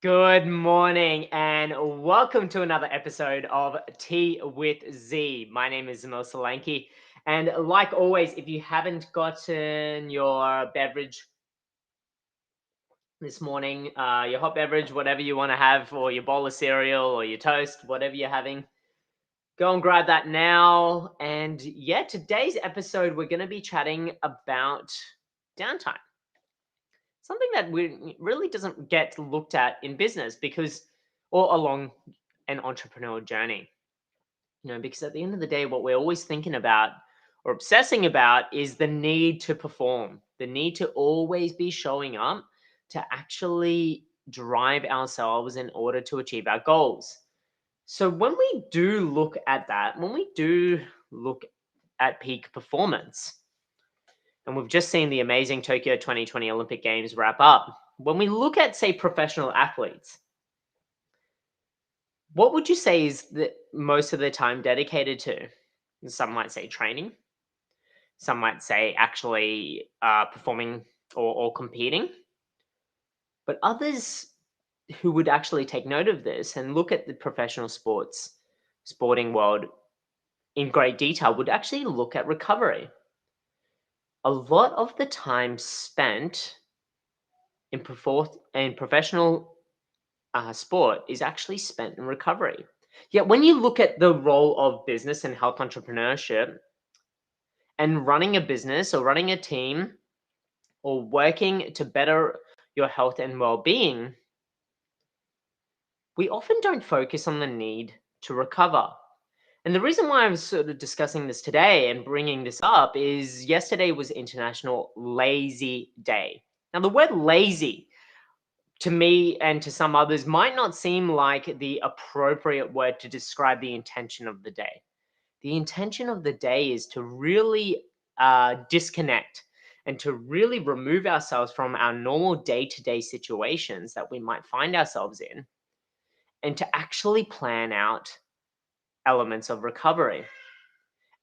Good morning and welcome to another episode of Tea with Z. My name is Mo Solanki, and like always, if you haven't gotten your beverage this morning, your hot beverage, whatever you want to have, or your bowl of cereal or your toast, whatever you're having, go and grab that now. And yeah, today's episode, we're going to be chatting about downtime. Something that really doesn't get looked at in business because, or along an entrepreneurial journey, because at the end of the day, what we're always thinking about or obsessing about is the need to perform, the need to always be showing up to actually drive ourselves in order to achieve our goals. So when we do look at that, when we do look at peak performance, and we've just seen the amazing Tokyo 2020 Olympic Games wrap up. When we look at, say, professional athletes, what would you say is the most of their time dedicated to? Some might say training. Some might say actually performing or competing. But others who would actually take note of this and look at the professional sporting world in great detail would actually look at recovery. A lot of the time spent in professional sport is actually spent in recovery. Yet when you look at the role of business and health entrepreneurship and running a business or running a team or working to better your health and well-being, we often don't focus on the need to recover. And the reason why I'm sort of discussing this today and bringing this up is yesterday was International Lazy Day. Now, the word lazy to me and to some others might not seem like the appropriate word to describe the intention of the day. The intention of the day is to really disconnect and to really remove ourselves from our normal day-to-day situations that we might find ourselves in, and to actually plan out elements of recovery,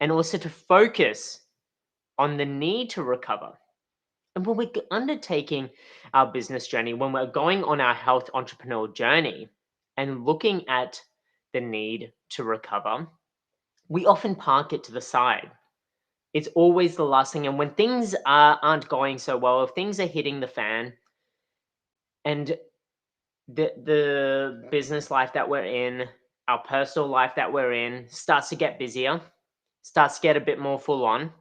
and also to focus on the need to recover. And when we're undertaking our business journey, when we're going on our health entrepreneurial journey and looking at the need to recover, we often park it to the side. It's always the last thing. And when things aren't going so well, if things are hitting the fan and the business life that we're in, our personal life that we're in starts to get busier, starts to get a bit more full on,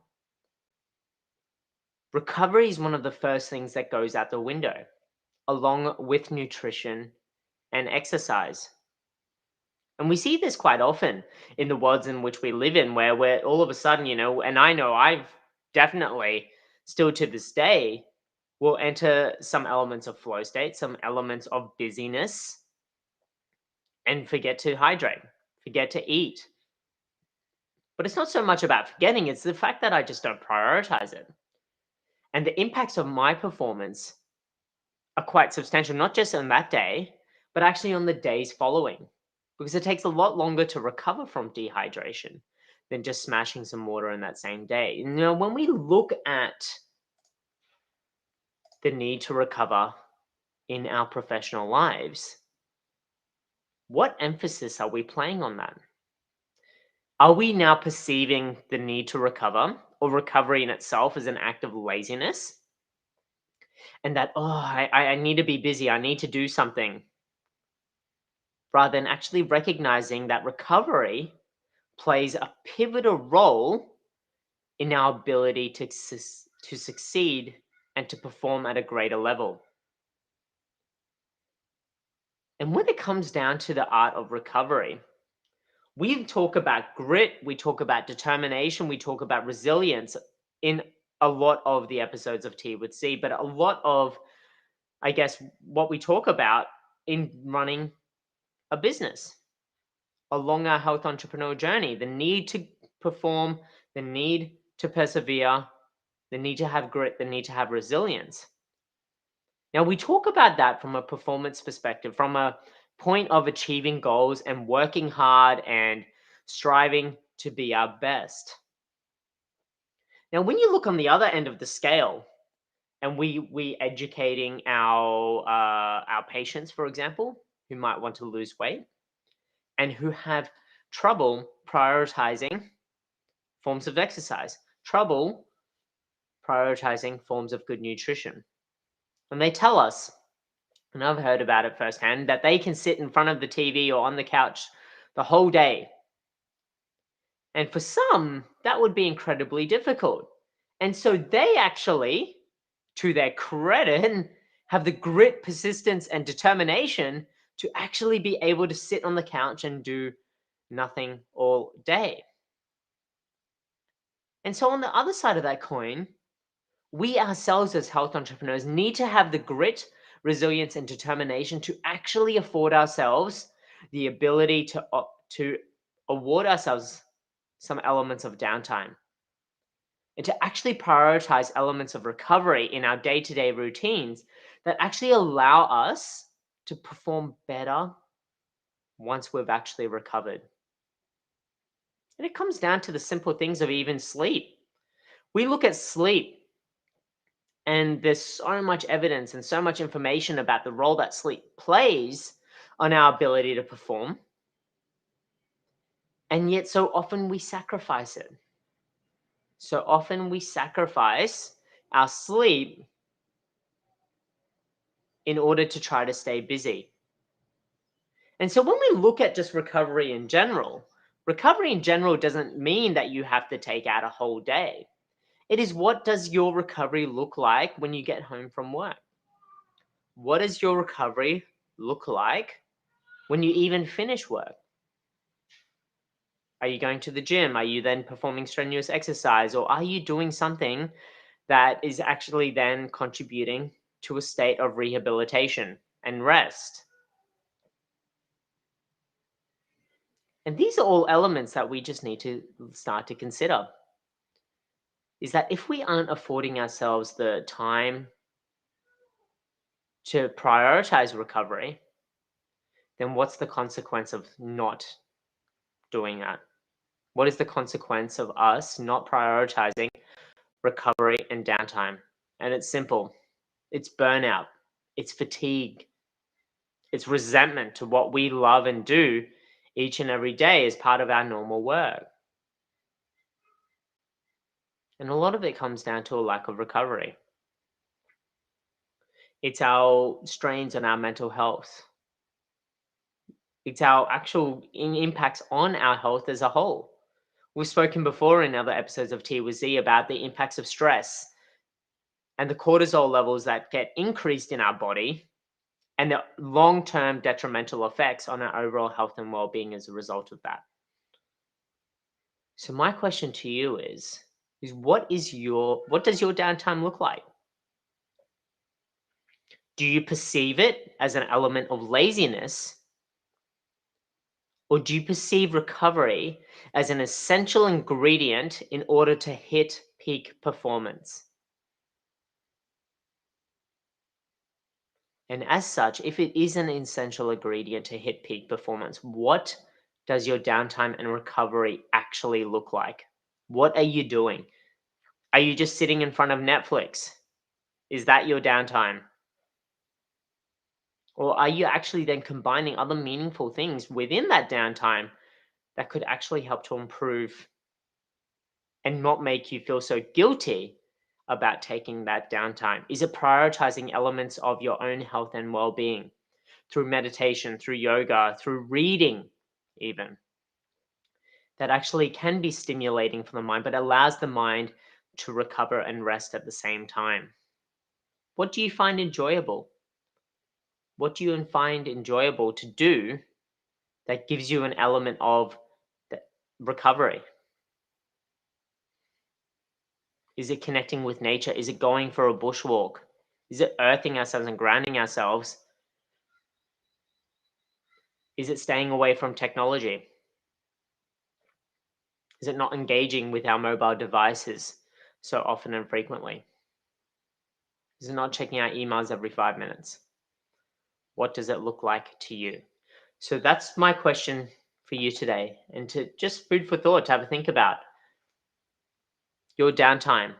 recovery is one of the first things that goes out the window, along with nutrition and exercise. And we see this quite often in the worlds in which we live in, where we're all of a sudden, and I know I've definitely still to this day will enter some elements of flow state, some elements of busyness, and forget to hydrate, forget to eat. But it's not so much about forgetting, it's the fact that I just don't prioritize it. And the impacts of my performance are quite substantial, not just on that day, but actually on the days following, because it takes a lot longer to recover from dehydration than just smashing some water in that same day. When we look at the need to recover in our professional lives, what emphasis are we playing on that? Are we now perceiving the need to recover or recovery in itself as an act of laziness? And that, I need to be busy, I need to do something, rather than actually recognizing that recovery plays a pivotal role in our ability to succeed and to perform at a greater level. And when it comes down to the art of recovery, we talk about grit, we talk about determination, we talk about resilience in a lot of the episodes of Tea with C, but a lot of, I guess, what we talk about in running a business along our health entrepreneurial journey, the need to perform, the need to persevere, the need to have grit, the need to have resilience. Now, we talk about that from a performance perspective, from a point of achieving goals and working hard and striving to be our best. Now, when you look on the other end of the scale and we educating our patients, for example, who might want to lose weight and who have trouble prioritizing forms of exercise, trouble prioritizing forms of good nutrition. And they tell us, and I've heard about it firsthand, that they can sit in front of the TV or on the couch the whole day. And for some, that would be incredibly difficult. And so they actually, to their credit, have the grit, persistence, and determination to actually be able to sit on the couch and do nothing all day. And so, on the other side of that coin, we ourselves as health entrepreneurs need to have the grit, resilience, and determination to actually afford ourselves the ability to award ourselves some elements of downtime and to actually prioritize elements of recovery in our day-to-day routines that actually allow us to perform better once we've actually recovered. And it comes down to the simple things of even sleep. We look at sleep, and there's so much evidence and so much information about the role that sleep plays on our ability to perform. And yet, so often we sacrifice it. So often we sacrifice our sleep in order to try to stay busy. And so when we look at just recovery in general doesn't mean that you have to take out a whole day. It is, what does your recovery look like when you get home from work? What does your recovery look like when you even finish work? Are you going to the gym? Are you then performing strenuous exercise? Or are you doing something that is actually then contributing to a state of rehabilitation and rest? And these are all elements that we just need to start to consider. Is that if we aren't affording ourselves the time to prioritize recovery, then what's the consequence of not doing that? What is the consequence of us not prioritizing recovery and downtime? And it's simple. It's burnout. It's fatigue. It's resentment to what we love and do each and every day as part of our normal work. And a lot of it comes down to a lack of recovery. It's our strains on our mental health. It's our actual impacts on our health as a whole. We've spoken before in other episodes of Tea with Z about the impacts of stress and the cortisol levels that get increased in our body and the long-term detrimental effects on our overall health and well-being as a result of that. So my question to you is what does your downtime look like? Do you perceive it as an element of laziness, or do you perceive recovery as an essential ingredient in order to hit peak performance? And as such, if it is an essential ingredient to hit peak performance, what does your downtime and recovery actually look like? What are you doing? Are you just sitting in front of Netflix? Is that your downtime? Or are you actually then combining other meaningful things within that downtime that could actually help to improve and not make you feel so guilty about taking that downtime? Is it prioritizing elements of your own health and well-being through meditation, through yoga, through reading even, that actually can be stimulating for the mind, but allows the mind to recover and rest at the same time? What do you find enjoyable? What do you find enjoyable to do that gives you an element of recovery? Is it connecting with nature? Is it going for a bushwalk? Is it earthing ourselves and grounding ourselves? Is it staying away from technology? Is it not engaging with our mobile devices so often and frequently? Is it not checking our emails every 5 minutes? What does it look like to you? So that's my question for you today, and to just food for thought to have a think about your downtime.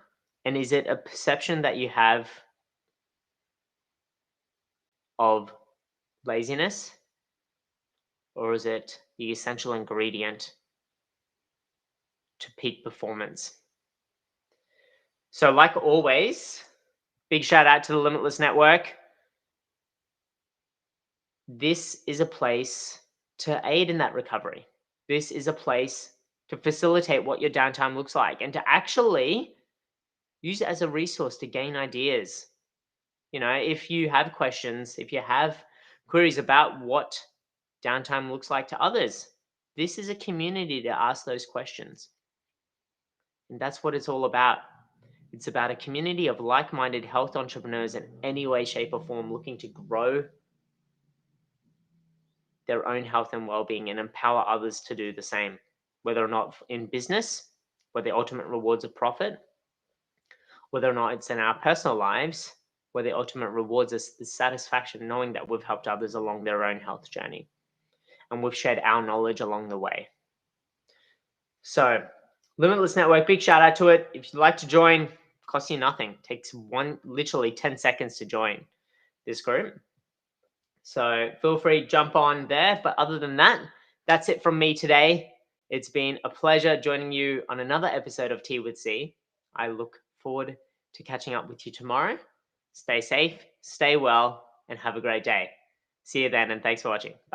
And is it a perception that you have of laziness, or is it the essential ingredient to peak performance? So, like always, big shout out to the Limitless Network. This is a place to aid in that recovery. This is a place to facilitate what your downtime looks like and to actually use it as a resource to gain ideas. If you have questions, if you have queries about what downtime looks like to others, this is a community to ask those questions. And that's what it's all about. It's about a community of like minded health entrepreneurs in any way, shape, or form looking to grow their own health and well being and empower others to do the same, whether or not in business, where the ultimate rewards of profit, whether or not it's in our personal lives, where the ultimate rewards is the satisfaction knowing that we've helped others along their own health journey and we've shared our knowledge along the way. So, Limitless Network, big shout out to it. If you'd like to join, costs you nothing. Takes literally 10 seconds to join this group. So feel free, jump on there. But other than that, that's it from me today. It's been a pleasure joining you on another episode of Tea with C. I look forward to catching up with you tomorrow. Stay safe, stay well, and have a great day. See you then, and thanks for watching. Bye.